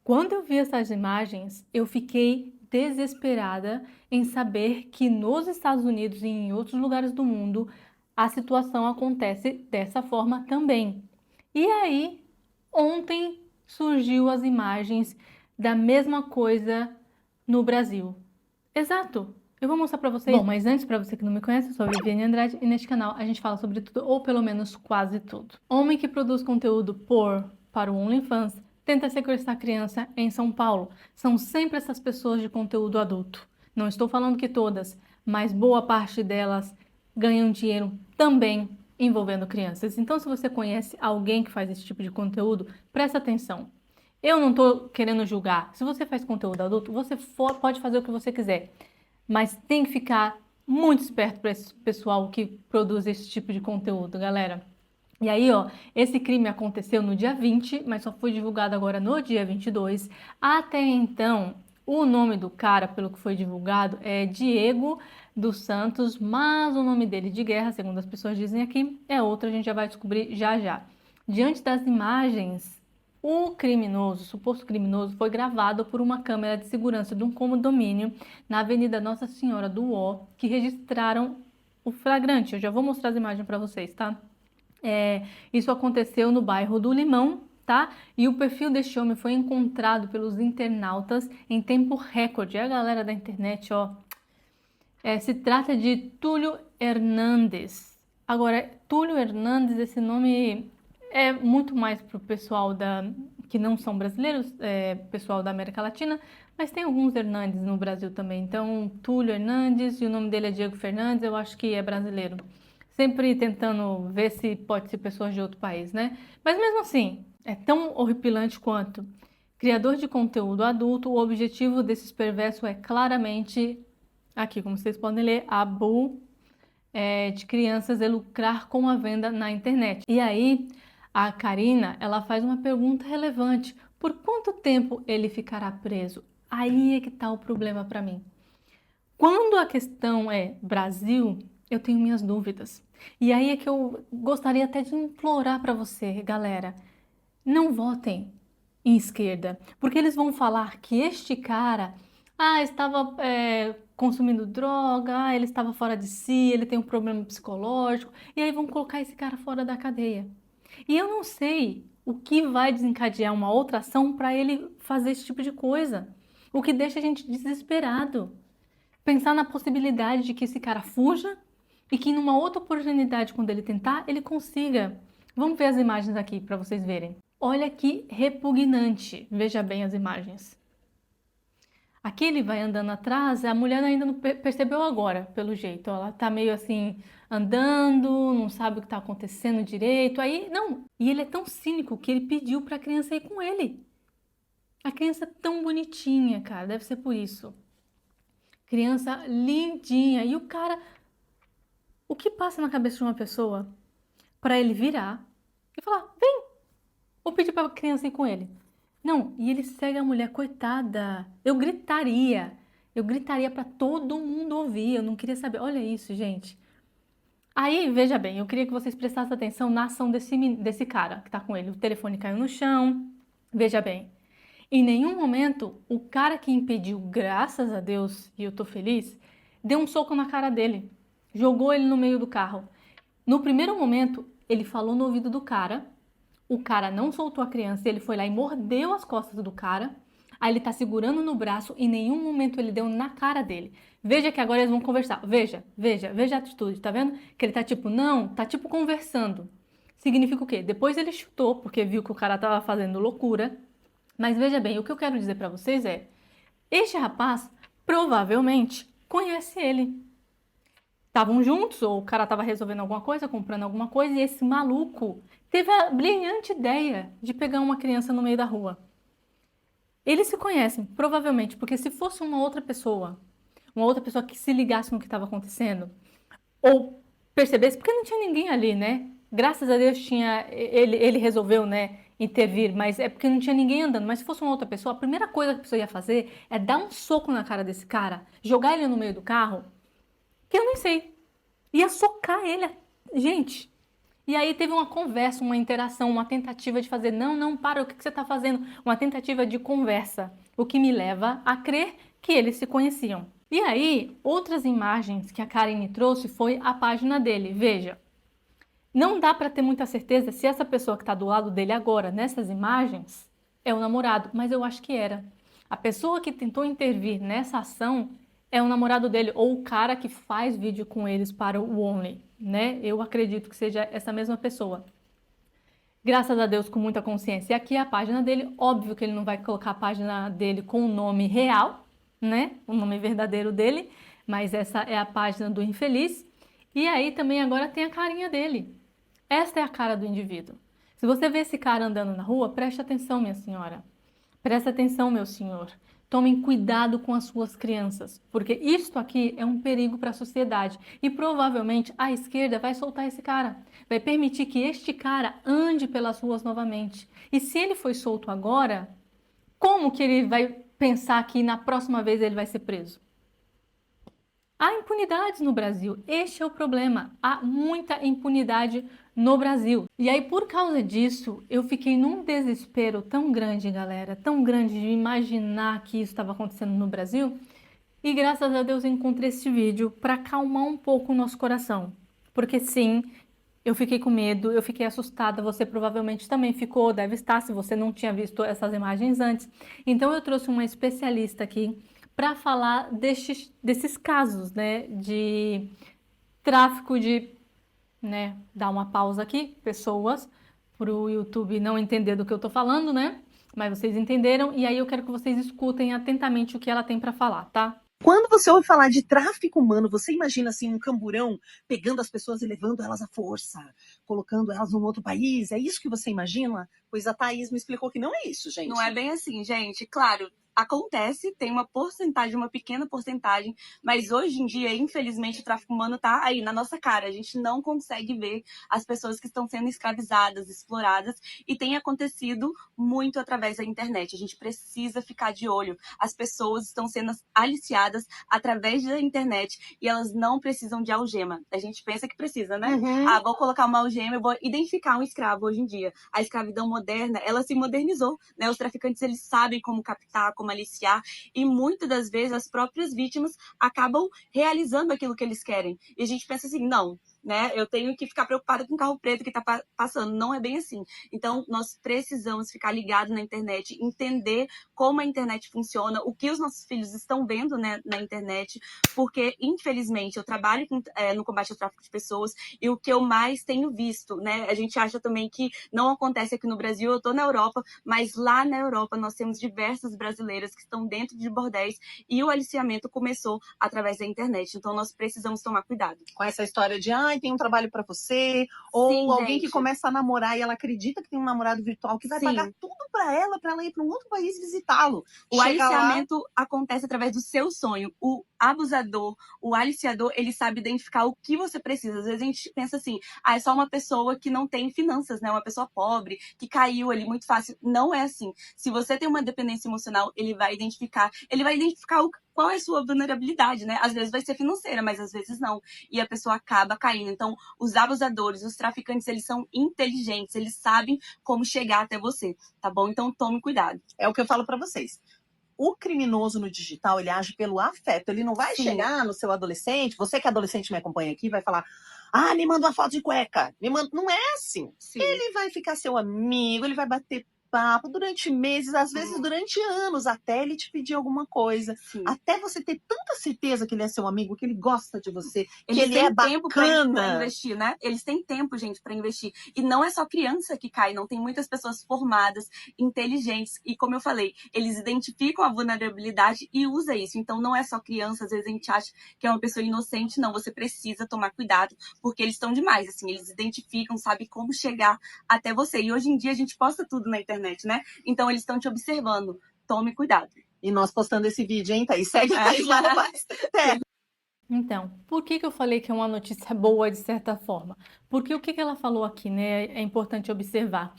Quando eu vi essas imagens, eu fiquei desesperada em saber que nos Estados Unidos e em outros lugares do mundo a situação acontece dessa forma também. E aí, ontem surgiu as imagens da mesma coisa no Brasil. Exato! Eu vou mostrar pra vocês. Bom, mas antes, pra você que não me conhece, eu sou a Viviane Andrade e neste canal a gente fala sobre tudo, ou pelo menos quase tudo. Homem que produz conteúdo para o OnlyFans tenta sequestrar criança em São Paulo. São sempre essas pessoas de conteúdo adulto. Não estou falando que todas, mas boa parte delas ganham dinheiro também envolvendo crianças. Então, se você conhece alguém que faz esse tipo de conteúdo, presta atenção. Eu não estou querendo julgar. Se você faz conteúdo adulto, você pode fazer o que você quiser. Mas tem que ficar muito esperto para esse pessoal que produz esse tipo de conteúdo, galera. E aí, ó, esse crime aconteceu no dia 20, mas só foi divulgado agora no dia 22. Até então, o nome do cara, pelo que foi divulgado, é Diego dos Santos, mas o nome dele de guerra, segundo as pessoas dizem aqui, é outro, a gente já vai descobrir já já. Diante das imagens, o criminoso, o suposto criminoso, foi gravado por uma câmera de segurança de um condomínio na Avenida Nossa Senhora do Ó, que registraram o flagrante. Eu já vou mostrar as imagens para vocês, tá? Isso aconteceu no bairro do Limão, tá? E o perfil deste homem foi encontrado pelos internautas em tempo recorde. A galera da internet, ó. Se trata de Túlio Hernandes. Agora, Túlio Hernandes, esse nome é muito mais para o pessoal que não são brasileiros, pessoal da América Latina, mas tem alguns Hernandes no Brasil também. Então, Túlio Hernandes e o nome dele é Diego Fernandes, eu acho que é brasileiro. Sempre tentando ver se pode ser pessoas de outro país, né? Mas mesmo assim, é tão horripilante quanto. Criador de conteúdo adulto, o objetivo desses perversos é claramente, aqui como vocês podem ler, abu de crianças é lucrar com a venda na internet. E aí, a Karina, ela faz uma pergunta relevante. Por quanto tempo ele ficará preso? Aí é que tá o problema para mim. Quando a questão é Brasil, eu tenho minhas dúvidas. E aí é que eu gostaria até de implorar para você, galera, não votem em esquerda, porque eles vão falar que este cara, estava consumindo droga, ele estava fora de si, ele tem um problema psicológico, e aí vão colocar esse cara fora da cadeia. E eu não sei o que vai desencadear uma outra ação para ele fazer esse tipo de coisa, o que deixa a gente desesperado. Pensar na possibilidade de que esse cara fuja e que numa outra oportunidade, quando ele tentar, ele consiga. Vamos ver as imagens aqui para vocês verem. Olha que repugnante. Veja bem as imagens. Aqui ele vai andando atrás, a mulher ainda não percebeu agora, pelo jeito. Ela tá meio assim, andando, não sabe o que tá acontecendo direito. Aí, não. E ele é tão cínico que ele pediu para a criança ir com ele. A criança é tão bonitinha, cara, deve ser por isso. Criança lindinha. E o cara, o que passa na cabeça de uma pessoa para ele virar e falar, vem, ou pedir para a criança ir com ele? Não, e ele segue a mulher, coitada. Eu gritaria para todo mundo ouvir. Eu não queria saber. Olha isso, gente. Aí, veja bem, eu queria que vocês prestassem atenção na ação desse cara que tá com ele. O telefone caiu no chão. Veja bem. Em nenhum momento, o cara que impediu, graças a Deus, e eu tô feliz, deu um soco na cara dele. Jogou ele no meio do carro. No primeiro momento, ele falou no ouvido do cara. O cara não soltou a criança, ele foi lá e mordeu as costas do cara. Aí ele tá segurando no braço, em nenhum momento ele deu na cara dele. Veja que agora eles vão conversar. Veja a atitude, tá vendo? Que ele tá tipo, não, tá tipo conversando. Significa o quê? Depois ele chutou, porque viu que o cara tava fazendo loucura. Mas veja bem, o que eu quero dizer pra vocês é, este rapaz provavelmente conhece ele. Estavam juntos, ou o cara estava resolvendo alguma coisa, comprando alguma coisa, e esse maluco teve a brilhante ideia de pegar uma criança no meio da rua. Eles se conhecem, provavelmente, porque se fosse uma outra pessoa que se ligasse no que estava acontecendo, ou percebesse, porque não tinha ninguém ali, né? Graças a Deus ele resolveu, né, intervir, mas é porque não tinha ninguém andando. Mas se fosse uma outra pessoa, a primeira coisa que a pessoa ia fazer é dar um soco na cara desse cara, jogar ele no meio do carro, que eu nem sei. Ia socar ele. Gente, E aí teve uma conversa, uma interação, uma tentativa de fazer, não, não, para, o que você está fazendo? Uma tentativa de conversa, o que me leva a crer que eles se conheciam. E aí, outras imagens que a Karine trouxe foi a página dele. Veja, não dá para ter muita certeza se essa pessoa que está do lado dele agora, nessas imagens, é o namorado, mas eu acho que era. A pessoa que tentou intervir nessa ação é o namorado dele, ou o cara que faz vídeo com eles para o Only, né? Eu acredito que seja essa mesma pessoa. Graças a Deus, com muita consciência. E aqui é a página dele. Óbvio que ele não vai colocar a página dele com o nome real, né? O nome verdadeiro dele. Mas essa é a página do infeliz. E aí também agora tem a carinha dele. Esta é a cara do indivíduo. Se você vê esse cara andando na rua, preste atenção, minha senhora. Preste atenção, meu senhor. Tomem cuidado com as suas crianças, porque isto aqui é um perigo para a sociedade. E provavelmente a esquerda vai soltar esse cara, vai permitir que este cara ande pelas ruas novamente. E se ele foi solto agora, como que ele vai pensar que na próxima vez ele vai ser preso? Há impunidade no Brasil, este é o problema. Há muita impunidade no Brasil. E aí, por causa disso, eu fiquei num desespero tão grande, galera, tão grande de imaginar que isso estava acontecendo no Brasil. E graças a Deus eu encontrei esse vídeo para acalmar um pouco o nosso coração. Porque sim, eu fiquei com medo, eu fiquei assustada, você provavelmente também ficou, deve estar, se você não tinha visto essas imagens antes. Então eu trouxe uma especialista aqui para falar desses casos, né, de tráfico de, né, dar uma pausa aqui, pessoas, para o YouTube não entender do que eu tô falando, né? Mas vocês entenderam, e aí eu quero que vocês escutem atentamente o que ela tem para falar, tá? Quando você ouve falar de tráfico humano, você imagina assim um camburão pegando as pessoas e levando elas à força, colocando elas num outro país? É isso que você imagina? Pois a Thaís me explicou que não é isso, gente. Não é bem assim, gente. Claro, acontece, tem uma porcentagem, uma pequena porcentagem, mas hoje em dia, infelizmente, o tráfico humano tá aí na nossa cara. A gente não consegue ver as pessoas que estão sendo escravizadas, exploradas, e tem acontecido muito através da internet. A gente precisa ficar de olho. As pessoas estão sendo aliciadas através da internet e elas não precisam de algema. A gente pensa que precisa, né? Uhum. Vou colocar uma algema, eu vou identificar um escravo hoje em dia. A escravidão moderna, ela se modernizou, né? Os traficantes, eles sabem como captar, como aliciar, e muitas das vezes as próprias vítimas acabam realizando aquilo que eles querem. E a gente pensa assim, não, né? Eu tenho que ficar preocupada com o carro preto que tá passando. Não é bem assim. Então, nós precisamos ficar ligados na internet, entender como a internet funciona, o que os nossos filhos estão vendo, né, na internet, porque, infelizmente, eu trabalho no combate ao tráfico de pessoas, e o que eu mais tenho visto, né? A gente acha também que não acontece aqui no Brasil, eu tô na Europa, mas lá na Europa nós temos diversas brasileiras que estão dentro de bordéis, e o aliciamento começou através da internet. Então nós precisamos tomar cuidado. Com essa história de, tem um trabalho para você, ou Sim, alguém gente, que começa a namorar e ela acredita que tem um namorado virtual que vai sim, pagar tudo para ela ir para um outro país visitá-lo. o Chega lá, aliciamento acontece através do seu sonho. O abusador, o aliciador, ele sabe identificar o que você precisa. Às vezes a gente pensa assim, é só uma pessoa que não tem finanças, né? Uma pessoa pobre, que caiu ali muito fácil. Não é assim. Se você tem uma dependência emocional, ele vai identificar qual é a sua vulnerabilidade, né? Às vezes vai ser financeira, mas às vezes não. E a pessoa acaba caindo. Então, os abusadores, os traficantes, eles são inteligentes, eles sabem como chegar até você, tá bom? Então, tome cuidado. É o que eu falo para vocês. O criminoso no digital, ele age pelo afeto. Ele não vai chegar no seu adolescente, você que é adolescente me acompanha aqui, vai falar, me manda uma foto de cueca. Não é assim. Sim. Ele vai ficar seu amigo, ele vai bater papo durante meses, às vezes durante anos, até ele te pedir alguma coisa. Sim. Até você ter tanta certeza que ele é seu amigo, que ele gosta de você, Eles que ele é bacana. Tempo pra investir, né? Eles têm tempo, gente, para investir. E não é só criança que cai, não. Tem muitas pessoas formadas, inteligentes. E como eu falei, eles identificam a vulnerabilidade e usam isso. Então não é só criança, às vezes a gente acha que é uma pessoa inocente. Não, você precisa tomar cuidado, porque eles estão demais, assim. Eles identificam, sabem como chegar até você. E hoje em dia a gente posta tudo na internet, né? Então eles estão te observando. Tome cuidado. E nós postando esse vídeo, hein, Thaís? Segue a Thaís lá no Então, por que eu falei que é uma notícia boa de certa forma? Porque o que ela falou aqui, né, é importante observar.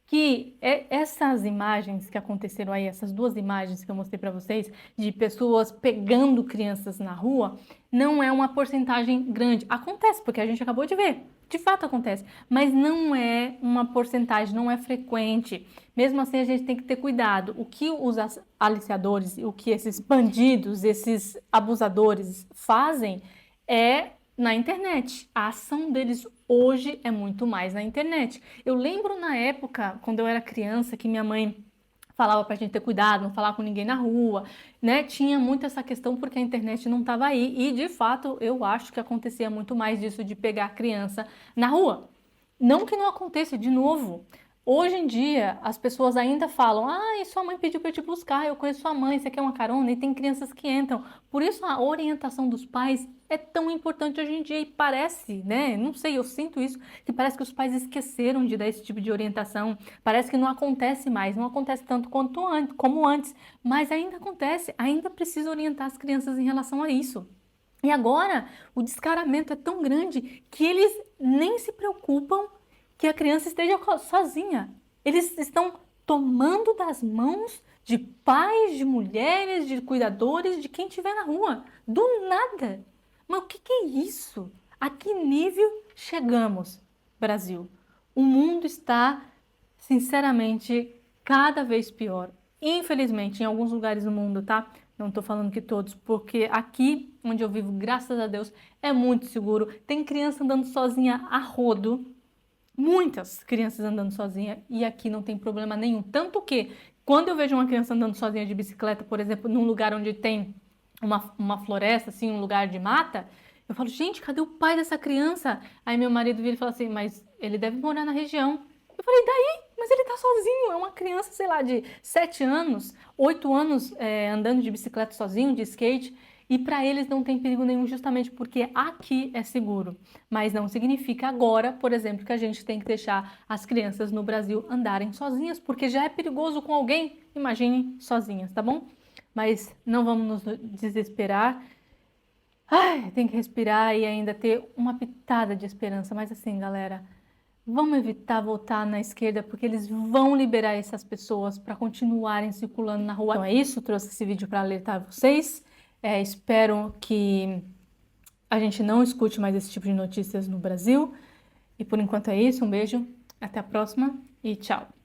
que essas imagens que aconteceram aí, essas duas imagens que eu mostrei para vocês, de pessoas pegando crianças na rua, não é uma porcentagem grande. Acontece, porque a gente acabou de ver. De fato acontece, mas não é uma porcentagem, não é frequente. Mesmo assim, a gente tem que ter cuidado. O que os aliciadores, o que esses bandidos, esses abusadores fazem é na internet. A ação deles hoje é muito mais na internet. Eu lembro na época, quando eu era criança, que minha mãe falava pra gente ter cuidado, não falar com ninguém na rua, né? Tinha muito essa questão porque a internet não estava aí e, de fato, eu acho que acontecia muito mais disso de pegar a criança na rua. Não que não aconteça, de novo. Hoje em dia, as pessoas ainda falam: ah, e sua mãe pediu para eu te buscar, eu conheço sua mãe, você quer uma carona? E tem crianças que entram. Por isso, a orientação dos pais é tão importante hoje em dia e parece, né? Não sei, eu sinto isso, que parece que os pais esqueceram de dar esse tipo de orientação. Parece que não acontece mais, não acontece tanto quanto antes, como antes, mas ainda acontece, ainda precisa orientar as crianças em relação a isso. E agora, o descaramento é tão grande que eles nem se preocupam que a criança esteja sozinha. Eles estão tomando das mãos de pais, de mulheres, de cuidadores, de quem estiver na rua. Do nada. Mas o que é isso? A que nível chegamos, Brasil? O mundo está, sinceramente, cada vez pior. Infelizmente, em alguns lugares do mundo, tá? Não estou falando que todos, porque aqui onde eu vivo, graças a Deus, é muito seguro. Tem criança andando sozinha a rodo. Muitas crianças andando sozinha e aqui não tem problema nenhum. Tanto que, quando eu vejo uma criança andando sozinha de bicicleta, por exemplo, num lugar onde tem uma floresta, assim, um lugar de mata, eu falo, gente, cadê o pai dessa criança? Aí meu marido vira e fala assim, mas ele deve morar na região. Eu falei, daí? Mas ele tá sozinho, é uma criança, sei lá, de 7 anos, 8 anos, andando de bicicleta sozinho, de skate. E para eles não tem perigo nenhum, justamente porque aqui é seguro. Mas não significa agora, por exemplo, que a gente tem que deixar as crianças no Brasil andarem sozinhas, porque já é perigoso com alguém, imaginem sozinhas, tá bom? Mas não vamos nos desesperar. Ai, tem que respirar e ainda ter uma pitada de esperança. Mas assim, galera, vamos evitar votar na esquerda, porque eles vão liberar essas pessoas para continuarem circulando na rua. Então é isso, trouxe esse vídeo para alertar vocês. Espero que a gente não escute mais esse tipo de notícias no Brasil. E por enquanto é isso, um beijo, até a próxima e tchau!